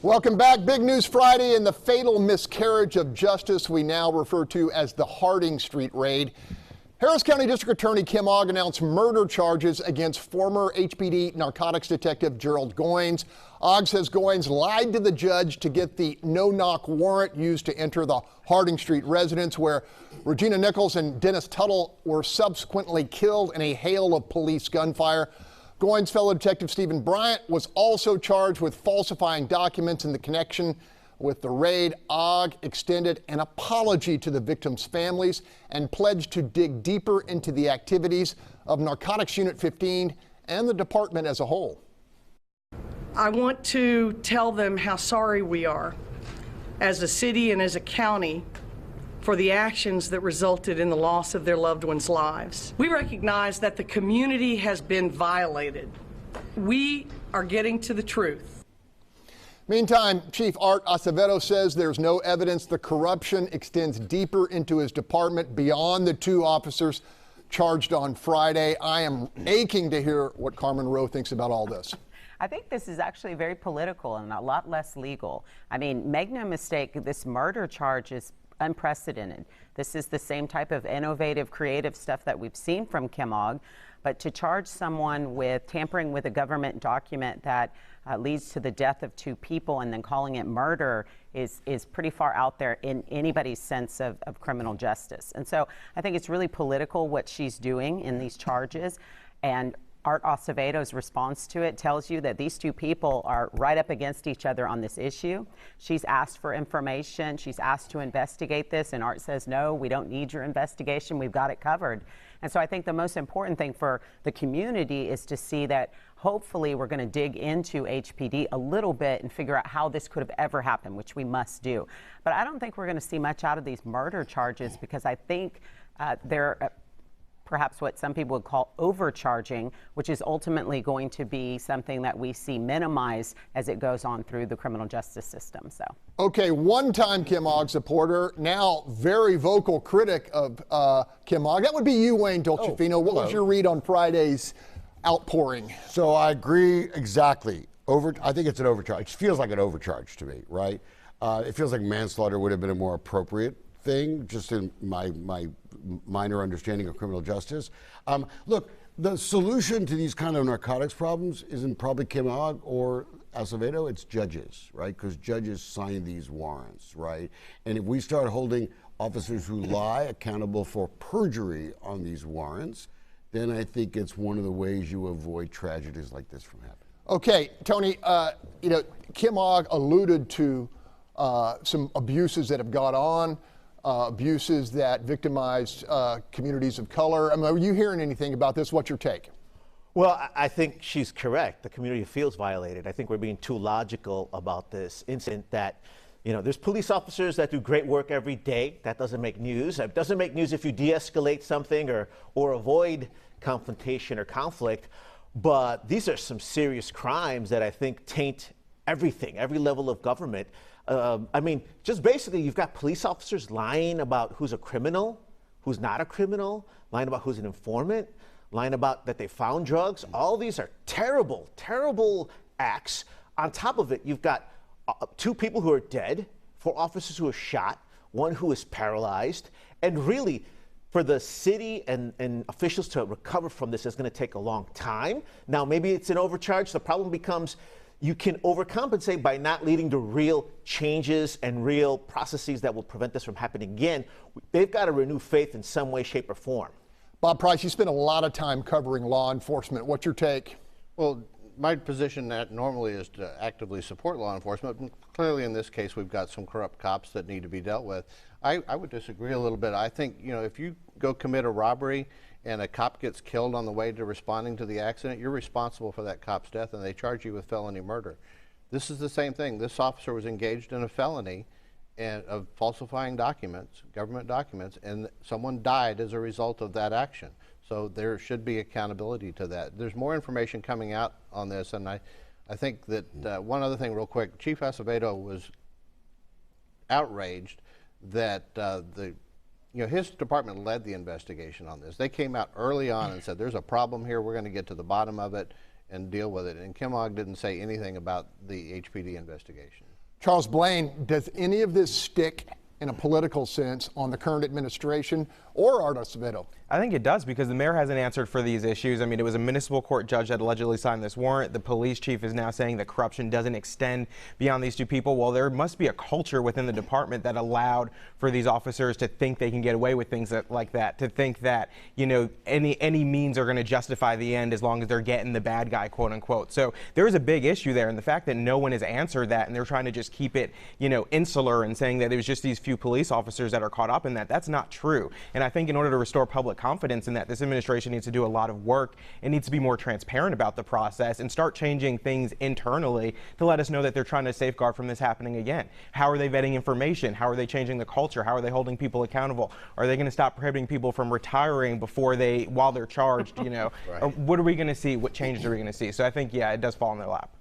Welcome back. Big News Friday and the fatal miscarriage of justice we now refer to as the Harding Street raid. Harris County District Attorney Kim Ogg announced murder charges against former HPD narcotics detective Gerald Goins. Ogg says Goins lied to the judge to get the no-knock warrant used to enter the Harding Street residence, where Regina Nichols and Dennis Tuttle were subsequently killed in a hail of police gunfire. Goins' fellow detective Stephen Bryant was also charged with falsifying documents in the connection with the raid. Ogg extended an apology to the victims' families and pledged to dig deeper into the activities of Narcotics Unit 15 and the department as a whole. I want to tell them how sorry we are as a city and as a county for the actions that resulted in the loss of their loved ones' lives. We recognize that the community has been violated. We are getting to the truth. Meantime, Chief Art Acevedo says there's no evidence the corruption extends deeper into his department beyond the two officers charged on Friday. I am aching to hear what Carmen Rowe thinks about all this. I think this is actually very political and a lot less legal. I mean, make no mistake, this murder charge is unprecedented. This is the same type of innovative, creative stuff that we've seen from Kim Ogg. But to charge someone with tampering with a government document that leads to the death of two people and then calling it murder is pretty far out there in anybody's sense of criminal justice. And so I think it's really political what she's doing in these charges. And Art Acevedo's response to it tells you that these two people are right up against each other on this issue. She's asked for information. She's asked to investigate this, and Art says, no, we don't need your investigation. We've got it covered. And so I think the most important thing for the community is to see that hopefully we're going to dig into HPD a little bit and figure out how this could have ever happened, which we must do. But I don't think we're going to see much out of these murder charges, because I think they're perhaps what some people would call overcharging, which is ultimately going to be something that we see minimized as it goes on through the criminal justice system. So, okay, one-time Kim Ogg supporter, now very vocal critic of Kim Ogg. That would be you, Wayne Dolcefino. What was your read on Friday's outpouring? So I agree exactly. I think it's an overcharge. It feels like an overcharge to me, right? It feels like manslaughter would have been a more appropriate thing, just in my minor understanding of criminal justice. Look, the solution to these kind of narcotics problems isn't probably Kim Ogg or Acevedo, it's judges, right? Because judges sign these warrants, right? And if we start holding officers who lie accountable for perjury on these warrants, then I think it's one of the ways you avoid tragedies like this from happening. Okay, Tony, Kim Ogg alluded to some abuses that have gone on. Abuses that victimized communities of color. I mean, are you hearing anything about this? What's your take? Well, I think she's correct. The community feels violated. I think we're being too logical about this incident that, there's police officers that do great work every day. That doesn't make news. It doesn't make news if you de-escalate something or avoid confrontation or conflict. But these are some serious crimes that I think taint everything, every level of government. I mean, just basically, you've got police officers lying about who's a criminal, who's not a criminal, lying about who's an informant, lying about that they found drugs. All these are terrible, terrible acts. On top of it, you've got two people who are dead, 4 officers who are shot, 1 who is paralyzed. And really, for the city and officials to recover from this is going to take a long time. Now, maybe it's an overcharge. The problem becomes you can overcompensate by not leading to real changes and real processes that will prevent this from happening again. They've got to renew faith in some way, shape, or form. Bob Price, you spend a lot of time covering law enforcement. What's your take? Well, my position that normally is to actively support law enforcement. Clearly, in this case, we've got some corrupt cops that need to be dealt with. I would disagree a little bit. I think, if you go commit a robbery and a cop gets killed on the way to responding to the accident, you're responsible for that cop's death, and they charge you with felony murder. This is the same thing. This officer was engaged in a felony of falsifying documents, government documents, and someone died as a result of that action. So there should be accountability to that. There's more information coming out on this, and I think that one other thing real quick, Chief Acevedo was outraged that his department led the investigation on this. They came out early on and said, there's a problem here, we're going to get to the bottom of it. and deal with it. And Kim Ogg didn't say anything about the HPD investigation. Charles Blaine, does any of this stick in a political sense on the current administration or Arda Acevedo? I think it does, because the mayor hasn't answered for these issues. I mean, it was a municipal court judge that allegedly signed this warrant. The police chief is now saying that corruption doesn't extend beyond these two people. Well, there must be a culture within the department that allowed for these officers to think they can get away with things like that, to think that, you know, any means are going to justify the end as long as they're getting the bad guy, quote unquote. So there is a big issue there, and the fact that no one has answered that and they're trying to just keep it, you know, insular and saying that it was just these few police officers that are caught up in that, that's not true. And I think in order to restore public confidence in that, this administration needs to do a lot of work. It needs to be more transparent about the process and start changing things internally to let us know that they're trying to safeguard from this happening again. How are they vetting information? How are they changing the culture? How are they holding people accountable? Are they going to stop prohibiting people from retiring while they're charged, you know? Right. Or what are we going to see? What changes are we going to see? So I think, yeah, it does fall in their lap.